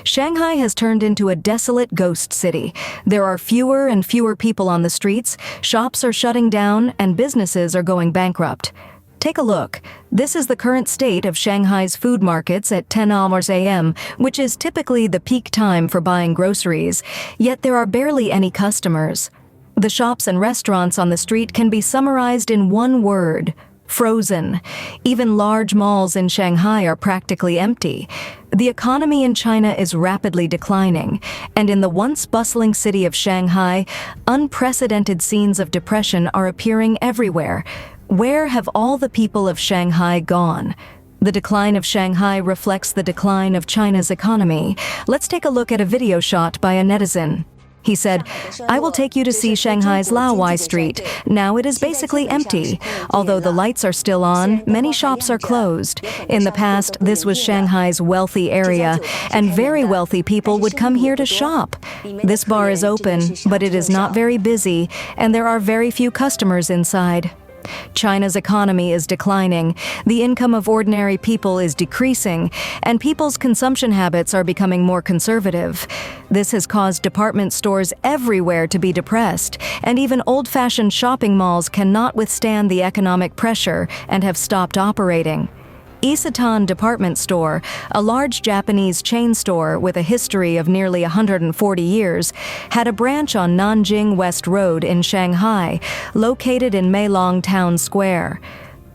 Shanghai has turned into a desolate ghost city. There are fewer and fewer people on the streets, shops are shutting down, and businesses are going bankrupt. Take a look. This is the current state of Shanghai's food markets at 10 a.m., which is typically the peak time for buying groceries, yet there are barely any customers. The shops and restaurants on the street can be summarized in one word: frozen. Even large malls in Shanghai are practically empty. The economy in China is rapidly declining, and in the once bustling city of Shanghai, unprecedented scenes of depression are appearing everywhere. Where have all the people of Shanghai gone? The decline of Shanghai reflects the decline of China's economy. Let's take a look at a video shot by a netizen. He said, "I will take you to see Shanghai's Laowai Street. Now it is basically empty. Although the lights are still on, many shops are closed. In the past, this was Shanghai's wealthy area, and very wealthy people would come here to shop. This bar is open, but it is not very busy, and there are very few customers inside." China's economy is declining, the income of ordinary people is decreasing, and people's consumption habits are becoming more conservative. This has caused department stores everywhere to be depressed, and even old-fashioned shopping malls cannot withstand the economic pressure and have stopped operating. Xi'an Department Store, a large Japanese chain store with a history of nearly 140 years, had a branch on Nanjing West Road in Shanghai, located in Meilong Town Square.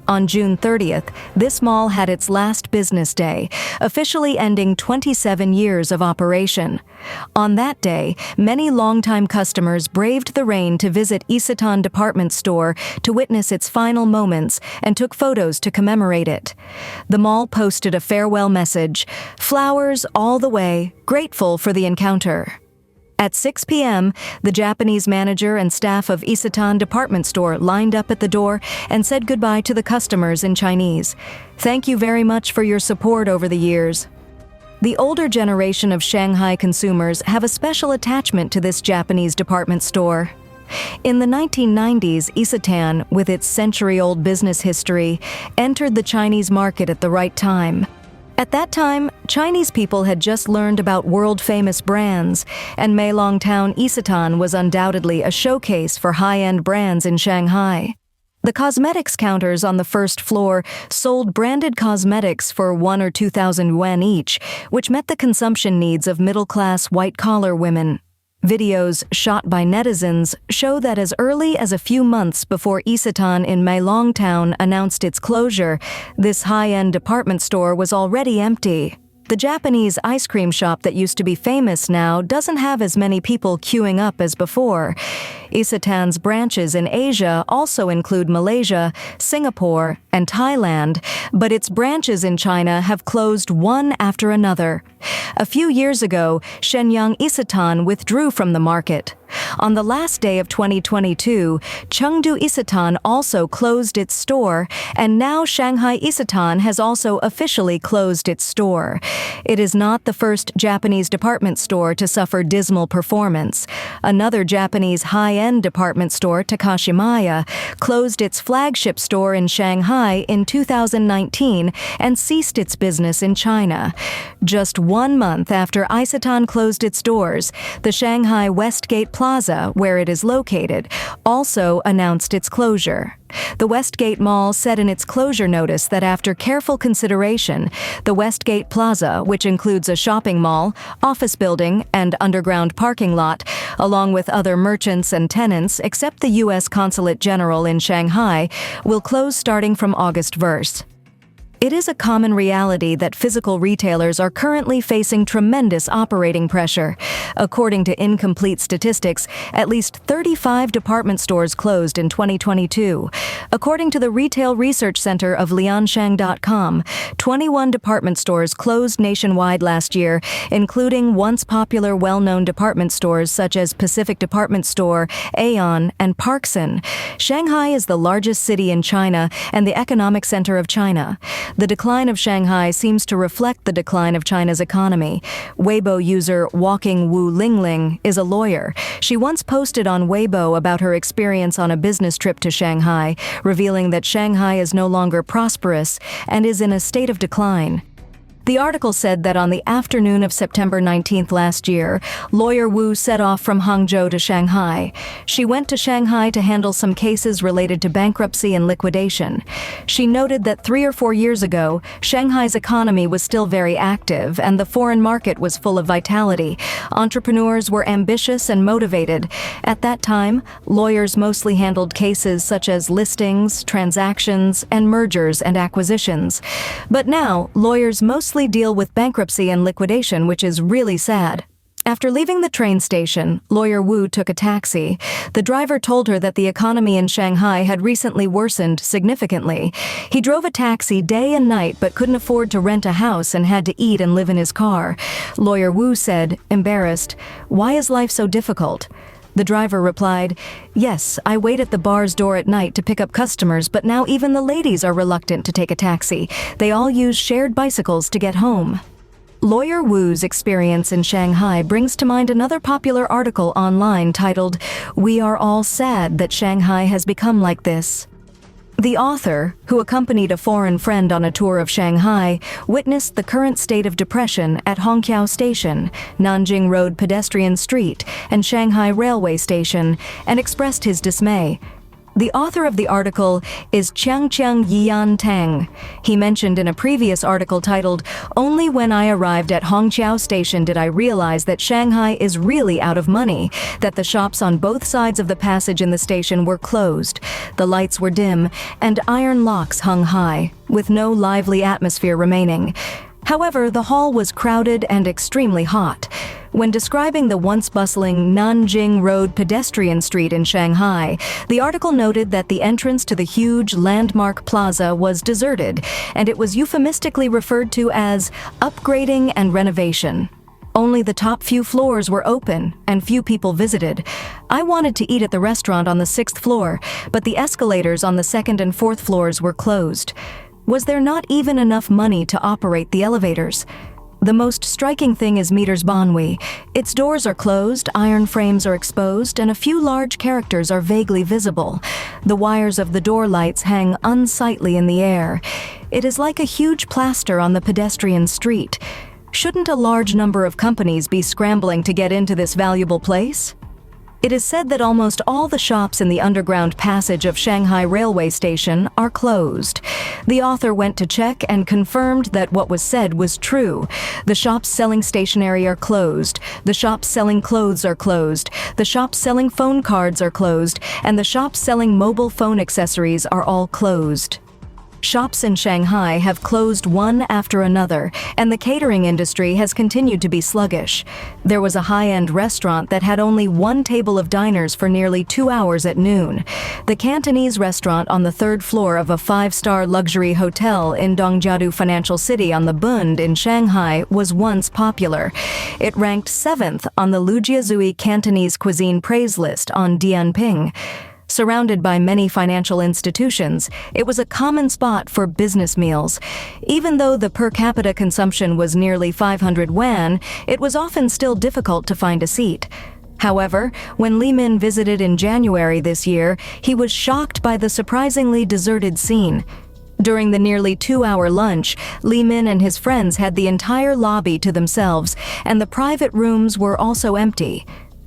On June 30th, this mall had its last business day, officially ending 27 years of operation. On that day, many longtime customers braved the rain to visit Xi'an Department Store to witness its final moments and took photos to commemorate it. The mall posted a farewell message, "Flowers all the way, grateful for the encounter." At 6 p.m., the Japanese manager and staff of Xi'an Department Store lined up at the door and said goodbye to the customers in Chinese. "Thank you very much for your support over the years." The older generation of Shanghai consumers have a special attachment to this Japanese department store. In the 1990s, Xi'an, with its century-old business history, entered the Chinese market at the right time. At that time, Chinese people had just learned about world-famous brands, and Meilong Town Xi'an was undoubtedly a showcase for high-end brands in Shanghai. The cosmetics counters on the first floor sold branded cosmetics for 1,000 or 2,000 yuan each, which met the consumption needs of middle-class white-collar women. Videos shot by netizens show that as early as a few months before Xi'an in Meilong Town announced its closure, this high-end department store was already empty. The Japanese ice cream shop that used to be famous now doesn't have as many people queuing up as before. Xi'an's branches in Asia also include Malaysia, Singapore, and Thailand, but its branches in China have closed one after another. A few years ago, Shenyang Xi'an withdrew from the market. On the last day of 2022, Chengdu Xi'an also closed its store, and now Shanghai Xi'an has also officially closed its store. It is not the first Japanese department store to suffer dismal performance. Another Japanese high-end department store, Takashimaya, closed its flagship store in Shanghai in 2019 and ceased its business in China. Just 1 month after Xi'an closed its doors, the Shanghai Westgate Plaza, where it is located, also announced its closure. The Westgate Mall said in its closure notice that after careful consideration, the Westgate Plaza, which includes a shopping mall, office building, and underground parking lot, along with other merchants and tenants except the U.S. Consulate General in Shanghai, will close starting from August 1st. It is a common reality that physical retailers are currently facing tremendous operating pressure. According to incomplete statistics, at least 35 department stores closed in 2022. According to the Retail Research Center of Lianshang.com, 21 department stores closed nationwide last year, including once popular well-known department stores such as Pacific Department Store, Aeon, and Parkson. Shanghai is the largest city in China and the economic center of China. The decline of Shanghai seems to reflect the decline of China's economy. Weibo user Walking Wu Lingling is a lawyer. She once posted on Weibo about her experience on a business trip to Shanghai, revealing that Shanghai is no longer prosperous and is in a state of decline. The article said that on the afternoon of September 19th last year, lawyer Wu set off from Hangzhou to Shanghai. She went to Shanghai to handle some cases related to bankruptcy and liquidation. She noted that 3 or 4 years ago, Shanghai's economy was still very active and the foreign market was full of vitality. Entrepreneurs were ambitious and motivated. At that time, lawyers mostly handled cases such as listings, transactions, and mergers and acquisitions. But now, lawyers mostly deal with bankruptcy and liquidation, which is really sad. After leaving the train station, lawyer Wu took a taxi. The driver told her that the economy in Shanghai had recently worsened significantly. He drove a taxi day and night but couldn't afford to rent a house and had to eat and live in his car. Lawyer Wu said, embarrassed, "Why is life so difficult?" The driver replied, "Yes, I wait at the bar's door at night to pick up customers, but now even the ladies are reluctant to take a taxi. They all use shared bicycles to get home." Lawyer Wu's experience in Shanghai brings to mind another popular article online titled, "We Are All Sad That Shanghai Has Become Like This." The author, who accompanied a foreign friend on a tour of Shanghai, witnessed the current state of depression at Hongqiao Station, Nanjing Road Pedestrian Street, and Shanghai Railway Station, and expressed his dismay. The author of the article is Xi'an Tang. He mentioned in a previous article titled, "Only when I arrived at Hongqiao Station did I realize that Shanghai is really out of money, that the shops on both sides of the passage in the station were closed, the lights were dim, and iron locks hung high, with no lively atmosphere remaining. However, the hall was crowded and extremely hot." When describing the once bustling Nanjing Road Pedestrian Street in Shanghai, the article noted that the entrance to the huge landmark plaza was deserted, and it was euphemistically referred to as upgrading and renovation. Only the top few floors were open, and few people visited. I wanted to eat at the restaurant on the 6th floor, but the escalators on the 2nd and 4th floors were closed. Was there not even enough money to operate the elevators? The most striking thing is Meters Bonwi. Its doors are closed, iron frames are exposed, and a few large characters are vaguely visible. The wires of the door lights hang unsightly in the air. It is like a huge plaster on the pedestrian street. Shouldn't a large number of companies be scrambling to get into this valuable place? It is said that almost all the shops in the underground passage of Shanghai Railway Station are closed. The author went to check and confirmed that what was said was true. The shops selling stationery are closed, the shops selling clothes are closed, the shops selling phone cards are closed, and the shops selling mobile phone accessories are all closed. Shops in Shanghai have closed one after another, and the catering industry has continued to be sluggish. There was a high-end restaurant that had only one table of diners for nearly 2 hours at noon. The Cantonese restaurant on the 3rd floor of a 5-star luxury hotel in Dongjiadu Financial City on the Bund in Shanghai was once popular. It ranked 7th on the Lujiazui Cantonese cuisine praise list on Dianping. Surrounded by many financial institutions, it was a common spot for business meals. Even though the per capita consumption was nearly 500 yuan, it was often still difficult to find a seat. However, when Li Min visited in January this year, he was shocked by the surprisingly deserted scene. During the nearly 2-hour lunch, Li Min and his friends had the entire lobby to themselves, and the private rooms were also empty.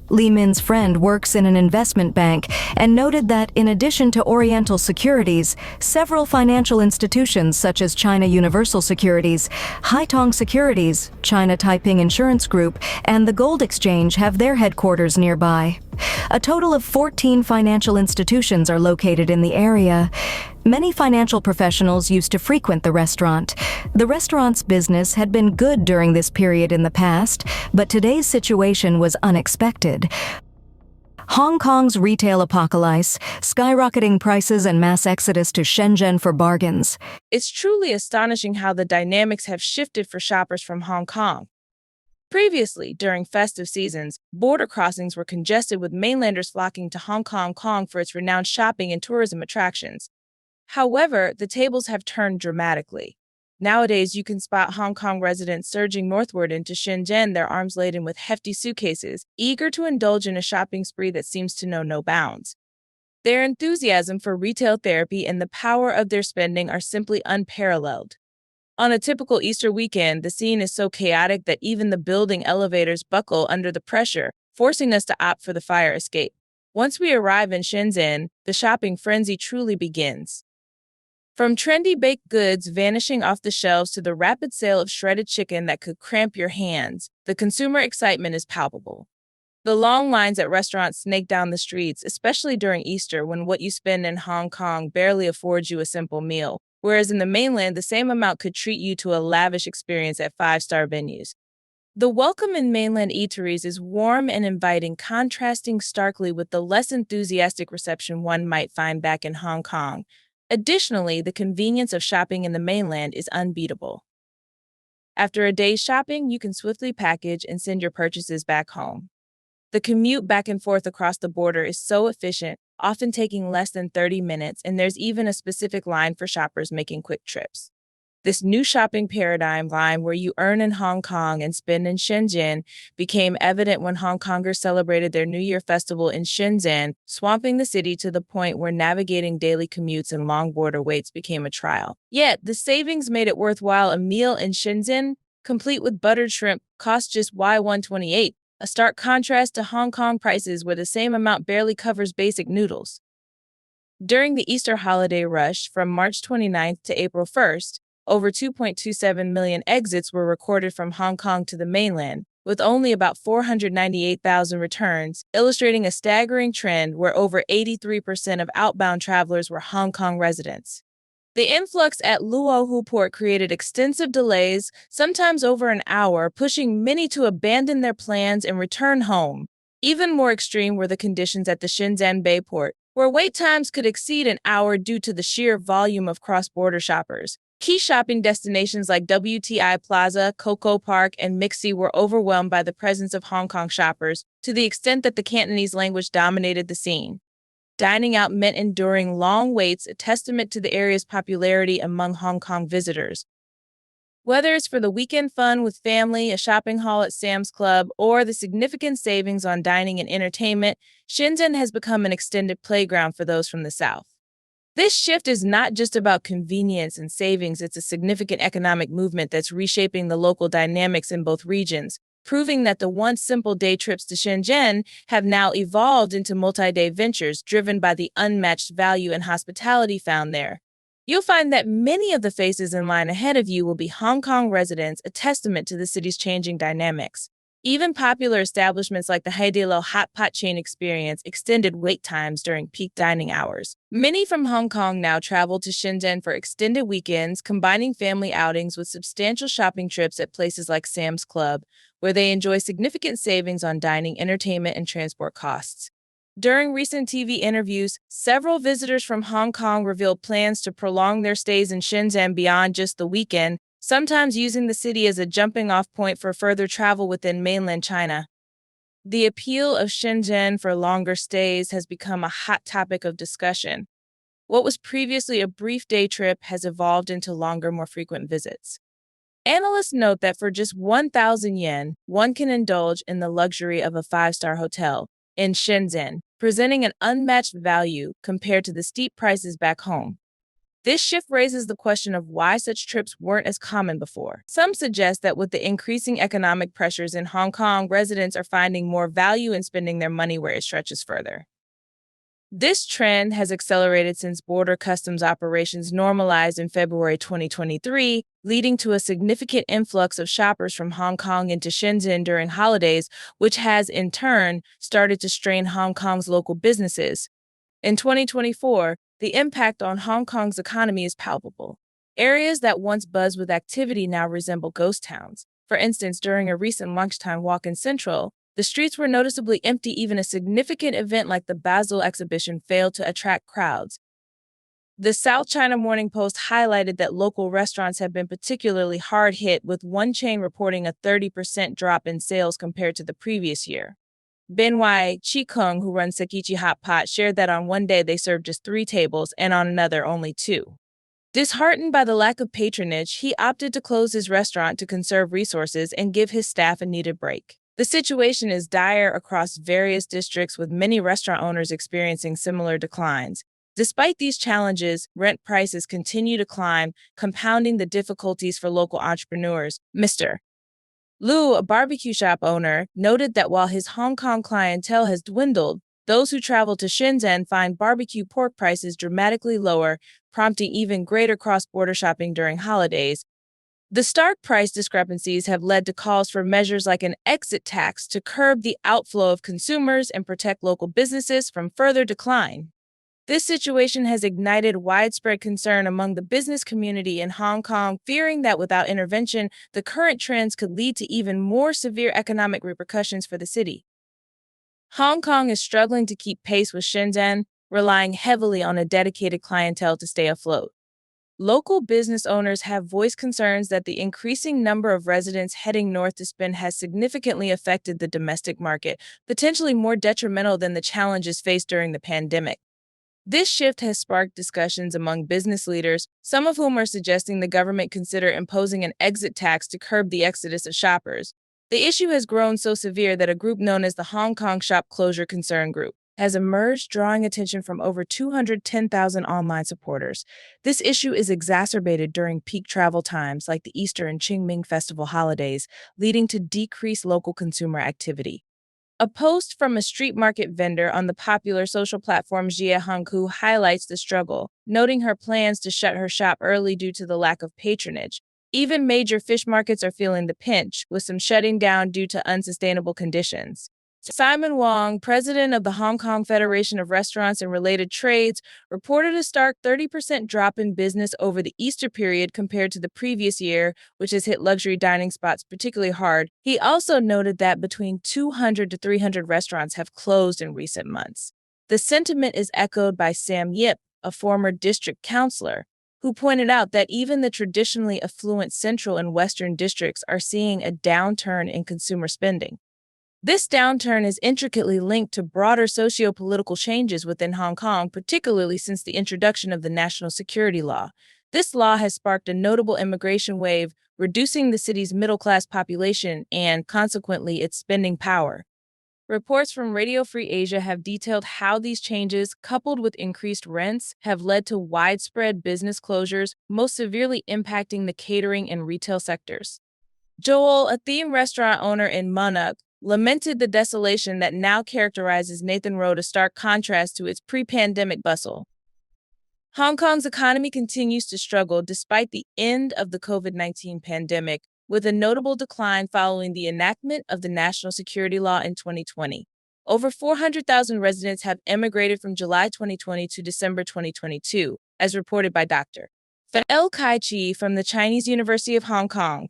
Li Min's friend works in an investment bank and noted that in addition to Oriental Securities, several financial institutions such as China Universal Securities, Haitong Securities, China Taiping Insurance Group, and the Gold Exchange have their headquarters nearby. A total of 14 financial institutions are located in the area. Many financial professionals used to frequent the restaurant. The restaurant's business had been good during this period in the past, but today's situation was unexpected. Hong Kong's retail apocalypse, skyrocketing prices and mass exodus to Shenzhen for bargains. It's truly astonishing how the dynamics have shifted for shoppers from Hong Kong. Previously, during festive seasons, border crossings were congested with mainlanders flocking to Hong Kong for its renowned shopping and tourism attractions. However, the tables have turned dramatically. Nowadays, you can spot Hong Kong residents surging northward into Shenzhen, their arms laden with hefty suitcases, eager to indulge in a shopping spree that seems to know no bounds. Their enthusiasm for retail therapy and the power of their spending are simply unparalleled. On a typical Easter weekend, the scene is so chaotic that even the building elevators buckle under the pressure, forcing us to opt for the fire escape. Once we arrive in Shenzhen, the shopping frenzy truly begins. From trendy baked goods vanishing off the shelves to the rapid sale of shredded chicken that could cramp your hands, the consumer excitement is palpable. The long lines at restaurants snake down the streets, especially during Easter when what you spend in Hong Kong barely affords you a simple meal, whereas in the mainland, the same amount could treat you to a lavish experience at five-star venues. The welcome in mainland eateries is warm and inviting, contrasting starkly with the less enthusiastic reception one might find back in Hong Kong. Additionally, the convenience of shopping in the mainland is unbeatable. After a day's shopping, you can swiftly package and send your purchases back home. The commute back and forth across the border is so efficient, often taking less than 30 minutes, and there's even a specific line for shoppers making quick trips. This new shopping paradigm line where you earn in Hong Kong and spend in Shenzhen became evident when Hong Kongers celebrated their New Year festival in Shenzhen, swamping the city to the point where navigating daily commutes and long border waits became a trial. Yet, the savings made it worthwhile. A meal in Shenzhen, complete with buttered shrimp, cost just Y128, a stark contrast to Hong Kong prices where the same amount barely covers basic noodles. During the Easter holiday rush from March 29th to April 1st, over 2.27 million exits were recorded from Hong Kong to the mainland, with only about 498,000 returns, illustrating a staggering trend where over 83% of outbound travelers were Hong Kong residents. The influx at Luohu Port created extensive delays, sometimes over an hour, pushing many to abandon their plans and return home. Even more extreme were the conditions at the Shenzhen Bay Port, where wait times could exceed an hour due to the sheer volume of cross-border shoppers. Key shopping destinations like WTI Plaza, Coco Park, and Mixi were overwhelmed by the presence of Hong Kong shoppers, to the extent that the Cantonese language dominated the scene. Dining out meant enduring long waits, a testament to the area's popularity among Hong Kong visitors. Whether it's for the weekend fun with family, a shopping haul at Sam's Club, or the significant savings on dining and entertainment, Shenzhen has become an extended playground for those from the South. This shift is not just about convenience and savings, it's a significant economic movement that's reshaping the local dynamics in both regions, proving that the once simple day trips to Shenzhen have now evolved into multi-day ventures driven by the unmatched value and hospitality found there. You'll find that many of the faces in line ahead of you will be Hong Kong residents, a testament to the city's changing dynamics. Even popular establishments like the Haidilao hot pot chain experience extended wait times during peak dining hours. Many from Hong Kong now travel to Shenzhen for extended weekends, combining family outings with substantial shopping trips at places like Sam's Club, where they enjoy significant savings on dining, entertainment, and transport costs. During recent TV interviews, several visitors from Hong Kong revealed plans to prolong their stays in Shenzhen beyond just the weekend, sometimes using the city as a jumping-off point for further travel within mainland China. The appeal of Shenzhen for longer stays has become a hot topic of discussion. What was previously a brief day trip has evolved into longer, more frequent visits. Analysts note that for just 1,000 yen, one can indulge in the luxury of a five-star hotel in Shenzhen, presenting an unmatched value compared to the steep prices back home. This shift raises the question of why such trips weren't as common before. Some suggest that with the increasing economic pressures in Hong Kong, residents are finding more value in spending their money where it stretches further. This trend has accelerated since border customs operations normalized in February 2023, leading to a significant influx of shoppers from Hong Kong into Shenzhen during holidays, which has, in turn, started to strain Hong Kong's local businesses. In 2024, the impact on Hong Kong's economy is palpable. Areas that once buzzed with activity now resemble ghost towns. For instance, during a recent lunchtime walk in Central, the streets were noticeably empty. Even a significant event like the Basel exhibition failed to attract crowds. The South China Morning Post highlighted that local restaurants have been particularly hard hit, with one chain reporting a 30% drop in sales compared to the previous year. Ben Wai Chi-kung, who runs Sekichi Hot Pot, shared that on one day they served just 3 tables and on another only 2. Disheartened by the lack of patronage, he opted to close his restaurant to conserve resources and give his staff a needed break. The situation is dire across various districts, with many restaurant owners experiencing similar declines. Despite these challenges, rent prices continue to climb, compounding the difficulties for local entrepreneurs. Mr. Liu, a barbecue shop owner, noted that while his Hong Kong clientele has dwindled, those who travel to Shenzhen find barbecue pork prices dramatically lower, prompting even greater cross-border shopping during holidays. The stark price discrepancies have led to calls for measures like an exit tax to curb the outflow of consumers and protect local businesses from further decline. This situation has ignited widespread concern among the business community in Hong Kong, fearing that without intervention, the current trends could lead to even more severe economic repercussions for the city. Hong Kong is struggling to keep pace with Shenzhen, relying heavily on a dedicated clientele to stay afloat. Local business owners have voiced concerns that the increasing number of residents heading north to spend has significantly affected the domestic market, potentially more detrimental than the challenges faced during the pandemic. This shift has sparked discussions among business leaders, some of whom are suggesting the government consider imposing an exit tax to curb the exodus of shoppers. The issue has grown so severe that a group known as the Hong Kong Shop Closure Concern Group has emerged, drawing attention from over 210,000 online supporters. This issue is exacerbated during peak travel times like the Easter and Qingming festival holidays, leading to decreased local consumer activity. A post from a street market vendor on the popular social platform Xi'an highlights the struggle, noting her plans to shut her shop early due to the lack of patronage. Even major fish markets are feeling the pinch, with some shutting down due to unsustainable conditions. Simon Wong, president of the Hong Kong Federation of Restaurants and Related Trades, reported a stark 30% drop in business over the Easter period compared to the previous year, which has hit luxury dining spots particularly hard. He also noted that between 200 to 300 restaurants have closed in recent months. The sentiment is echoed by Sam Yip, a former district councillor, who pointed out that even the traditionally affluent central and western districts are seeing a downturn in consumer spending. This downturn is intricately linked to broader socio-political changes within Hong Kong, particularly since the introduction of the national security law. This law has sparked a notable immigration wave, reducing the city's middle-class population and, consequently, its spending power. Reports from Radio Free Asia have detailed how these changes, coupled with increased rents, have led to widespread business closures, most severely impacting the catering and retail sectors. Joel, a theme restaurant owner in Munuk, lamented the desolation that now characterizes Nathan Road, a stark contrast to its pre-pandemic bustle. Hong Kong's economy continues to struggle despite the end of the COVID-19 pandemic, with a notable decline following the enactment of the national security law in 2020. Over 400,000 residents have emigrated from July 2020 to December 2022, as reported by Dr. El Kai-chi from the Chinese University of Hong Kong.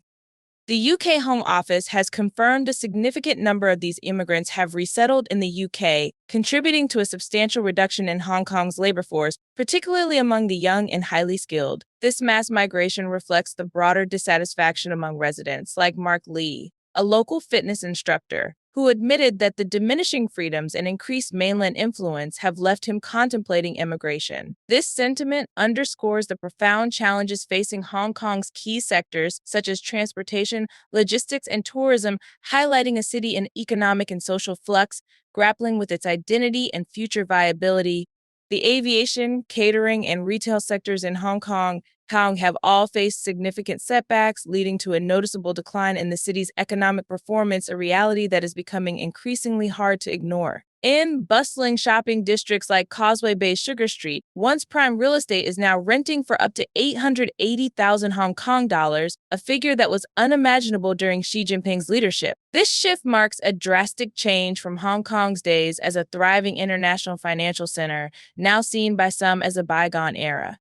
The UK Home Office has confirmed a significant number of these immigrants have resettled in the UK, contributing to a substantial reduction in Hong Kong's labor force, particularly among the young and highly skilled. This mass migration reflects the broader dissatisfaction among residents, like Mark Lee, a local fitness instructor, who admitted that the diminishing freedoms and increased mainland influence have left him contemplating immigration. This sentiment underscores the profound challenges facing Hong Kong's key sectors, such as transportation, logistics, and tourism, highlighting a city in economic and social flux, grappling with its identity and future viability. The aviation, catering, and retail sectors in Hong Kong have all faced significant setbacks, leading to a noticeable decline in the city's economic performance, a reality that is becoming increasingly hard to ignore. In bustling shopping districts like Causeway Bay's Sugar Street, once prime real estate is now renting for up to 880,000 Hong Kong dollars, a figure that was unimaginable during Xi Jinping's leadership. This shift marks a drastic change from Hong Kong's days as a thriving international financial center, now seen by some as a bygone era.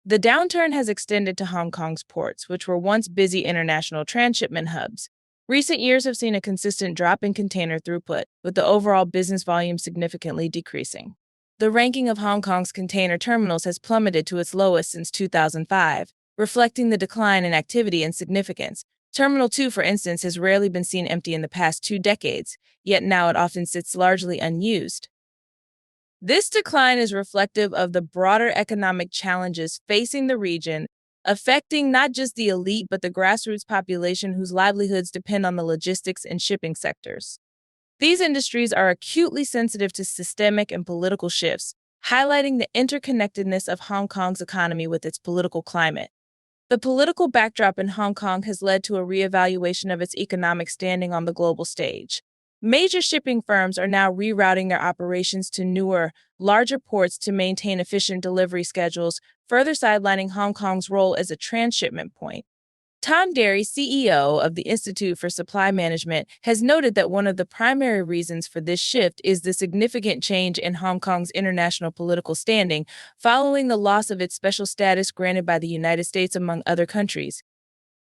The downturn has extended to Hong Kong's ports, which were once busy international transshipment hubs. Recent years have seen a consistent drop in container throughput, with the overall business volume significantly decreasing. The ranking of Hong Kong's container terminals has plummeted to its lowest since 2005, reflecting the decline in activity and significance. Terminal 2, for instance, has rarely been seen empty in the past 2 decades, yet now it often sits largely unused. This decline is reflective of the broader economic challenges facing the region, affecting not just the elite but the grassroots population whose livelihoods depend on the logistics and shipping sectors. These industries are acutely sensitive to systemic and political shifts, highlighting the interconnectedness of Hong Kong's economy with its political climate. The political backdrop in Hong Kong has led to a reevaluation of its economic standing on the global stage. Major shipping firms are now rerouting their operations to newer, larger ports to maintain efficient delivery schedules, further sidelining Hong Kong's role as a transshipment point. Tom Derry, CEO of the Institute for Supply Management, has noted that one of the primary reasons for this shift is the significant change in Hong Kong's international political standing following the loss of its special status granted by the United States, among other countries.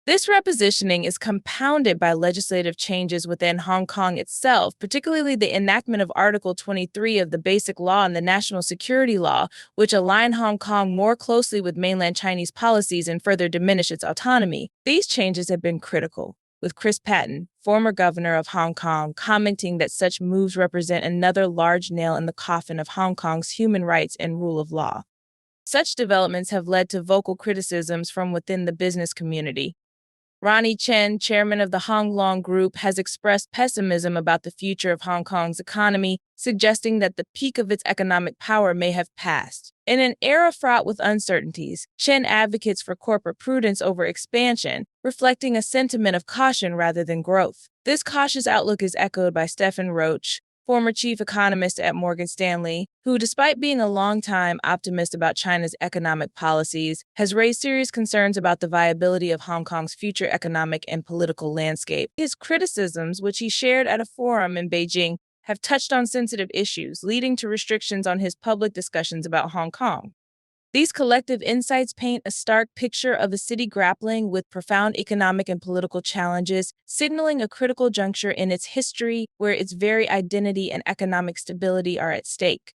This repositioning is compounded by legislative changes within Hong Kong itself, particularly the enactment of Article 23 of the Basic Law and the National Security Law, which align Hong Kong more closely with mainland Chinese policies and further diminish its autonomy. These changes have been critical, with Chris Patten, former governor of Hong Kong, commenting that such moves represent another large nail in the coffin of Hong Kong's human rights and rule of law. Such developments have led to vocal criticisms from within the business community. Ronnie Chen, chairman of the Hong Leong Group, has expressed pessimism about the future of Hong Kong's economy, suggesting that the peak of its economic power may have passed. In an era fraught with uncertainties, Chen advocates for corporate prudence over expansion, reflecting a sentiment of caution rather than growth. This cautious outlook is echoed by Stephen Roach, former chief economist at Morgan Stanley, who, despite being a longtime optimist about China's economic policies, has raised serious concerns about the viability of Hong Kong's future economic and political landscape. His criticisms, which he shared at a forum in Beijing, have touched on sensitive issues, leading to restrictions on his public discussions about Hong Kong. These collective insights paint a stark picture of a city grappling with profound economic and political challenges, signaling a critical juncture in its history where its very identity and economic stability are at stake.